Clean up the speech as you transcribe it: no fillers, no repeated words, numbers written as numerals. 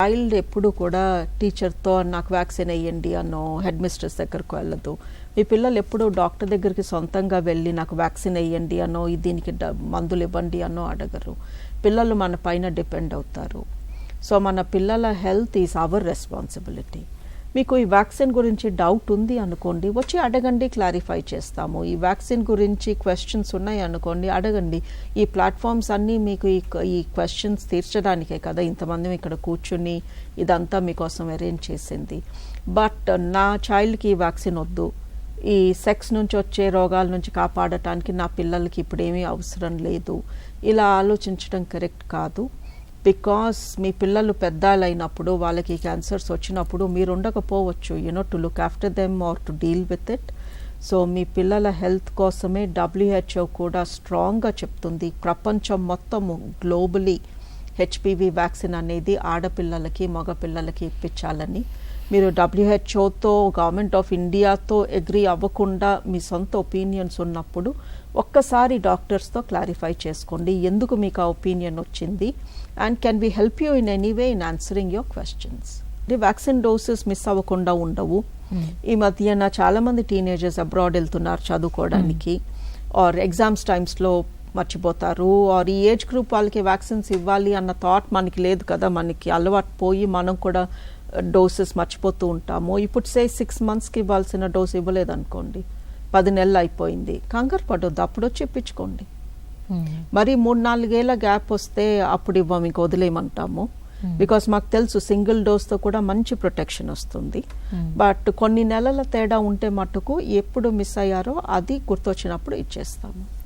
Child ఎప్పుడు కూడా టీచర్తో నాకు వ్యాక్సిన్ వేయండి అనో హెడ్ మిస్ట్రెస్ దగ్గరకు వెళ్ళదు. మీ పిల్లలు ఎప్పుడు డాక్టర్ దగ్గరికి సొంతంగా వెళ్ళి నాకు వ్యాక్సిన్ వేయండి అనో దీనికి మందులు ఇవ్వండి అనో అడగరు. పిల్లలు మన పైన డిపెండ్ అవుతారు. సో మన పిల్లల హెల్త్ ఈజ్ అవర్ రెస్పాన్సిబిలిటీ. మీకు ఈ వ్యాక్సిన్ గురించి డౌట్ ఉంది అనుకోండి, వచ్చి అడగండి, క్లారిఫై చేస్తాము. ఈ వ్యాక్సిన్ గురించి క్వశ్చన్స్ ఉన్నాయి అనుకోండి, అడగండి. ఈ ప్లాట్ఫామ్స్ అన్నీ మీకు ఈ క్వశ్చన్స్ తీర్చడానికే కదా ఇంతమంది ఇక్కడ కూర్చుని ఇదంతా మీకోసం అరేంజ్ చేసింది. బట్ నా చైల్డ్కి ఈ వ్యాక్సిన్ వద్దు, ఈ సెక్స్ నుంచి వచ్చే రోగాల నుంచి కాపాడటానికి నా పిల్లలకి ఇప్పుడేమీ అవసరం లేదు, ఇలా ఆలోచించడం కరెక్ట్ కాదు. బికాస్ మీ పిల్లలు పెద్దలైనప్పుడు వాళ్ళకి క్యాన్సర్స్ వచ్చినప్పుడు మీరు ఉండకపోవచ్చు, to look after them or to deal with it. So మీ పిల్లల హెల్త్ కోసమే WHO కూడా స్ట్రాంగ్గా చెప్తుంది, ప్రపంచం మొత్తము గ్లోబలీ హెచ్పివి వ్యాక్సిన్ అనేది ఆడపిల్లలకి మగపిల్లలకి ఇప్పించాలని. మీరు WHOతో గవర్నమెంట్ ఆఫ్ ఇండియాతో అగ్రీ అవ్వకుండా మీ సొంత ఒపీనియన్స్ ఉన్నప్పుడు ఒక్కసారి డాక్టర్స్తో క్లారిఫై చేసుకోండి ఎందుకు మీకు ఆ ఒపీనియన్ వచ్చింది, and can we help you in any way in answering your questions. Vaccine doses miss అవ్వకుండా ఉండవు. ఈ మధ్యన చాలామంది టీనేజర్స్ అబ్రాడ్ వెళ్తున్నారు చదువుకోవడానికి, ఆర్ ఎగ్జామ్స్ టైమ్స్లో మర్చిపోతారు, ఆర్ ఈ ఏజ్ గ్రూప్ వాళ్ళకి వ్యాక్సిన్స్ ఇవ్వాలి అన్న థాట్ మనకి లేదు కదా, మనకి అలవాటు పోయి మనం కూడా డోసెస్ మర్చిపోతూ ఉంటాము. ఇప్పుడు 6 monthsకి ఇవ్వాల్సిన డోస్ ఇవ్వలేదు అనుకోండి, 10 నెలలు అయిపోయింది, కంగారు పడొద్దు, అప్పుడు వచ్చి ఇప్పించుకోండి. మరి 3-4 ఏళ్ళ గ్యాప్ వస్తే అప్పుడు ఇవ్వం, ఇంక వదిలేయమంటాము. బికాస్ మాకు తెలుసు సింగిల్ డోస్తో కూడా మంచి ప్రొటెక్షన్ వస్తుంది. బట్ కొన్ని నెలల తేడా ఉంటే మట్టుకు ఎప్పుడు మిస్ అయ్యారో అది గుర్తొచ్చినప్పుడు ఇచ్చేస్తాము.